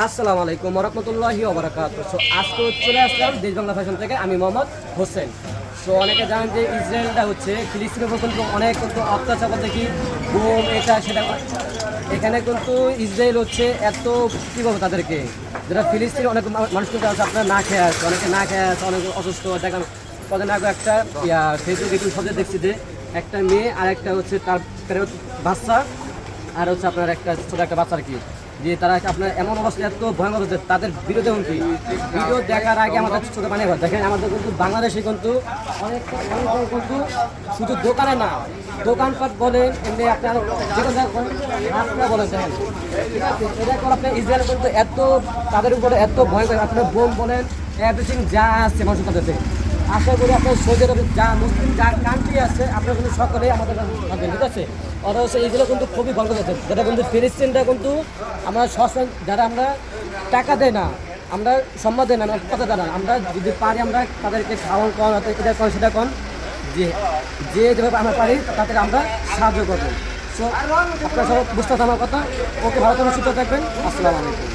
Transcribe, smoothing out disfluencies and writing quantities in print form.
আসসালামু আলাইকুম রহমতুল্লাহি ওবারাকাতুহু। সো আজকে চলে আসলাম দেশ বাংলা ফ্যাশন থেকে, আমি মোহাম্মদ হোসেন। সো অনেকে জানেন যে ইসরায়েলটা হচ্ছে ফিলিস্তিনের উপর কিন্তু অনেক কিন্তু অত্যাচার বলতে কি বোম এটা সেটা। এখানে কিন্তু ইসরায়েল হচ্ছে এত কী বলবো তাদেরকে, যারা ফিলিস্তিনের অনেক মানুষ কিন্তু আছে আপনার না খেয়ে আছে, অনেকে না খেয়ে আছে, অনেক অসুস্থ। দেখেন কদিন আগে একটা ফেসবুক ইউটিউব সবচেয়ে দেখছি যে একটা মেয়ে আর একটা হচ্ছে তার বাচ্চা, আর হচ্ছে আপনার একটা ছোটো একটা বাচ্চা আর কি, যে তারা আপনার এমন অবস্থা এত ভয়ঙ্কর হচ্ছে তাদের বিরুদ্ধে কি ভিডিও দেখার আগে আমাদের ছোটো বানিয়ে দেখেন আমাদের কিন্তু বাংলাদেশে কিন্তু অনেকটা কিন্তু শুধু দোকানে না, দোকানপাট বলেন এমনি আপনার যে কোনো আপনারা বলেন দেখেন, ঠিক আছে। এটা করে আপনার ইসরায়েল কিন্তু এত তাদের উপরে এত ভয়ঙ্কর, আপনার বোম বলেন এভরিথিং যা আছে মানুষের কাছে। আশা করি আপনার সৌদি আরবে যা মুসলিম যা কান্ট্রি আছে আপনারা কিন্তু সকলেই আমাদের থাকবেন, ঠিক আছে। ওরা হচ্ছে এইগুলো কিন্তু খুবই ভয় করতেছে, যেটা কিন্তু ফিলিস্তিনটা কিন্তু আমরা সবসময় যারা আমরা টাকা দেয় না, আমরা সম্মান দেয় না, আমরা কথা দেয় না, আমরা যদি পারি আমরা তাদেরকে খাওয়ান কন এটা কন সেটা কন, যে যেভাবে আমরা পারি তাদের আমরা সাহায্য করবো। সো আপনারা সব বুঝতে আমার কথা। ওকে, ভালো থাকবেন, সুস্থ থাকবেন। আসসালামু আলাইকুম।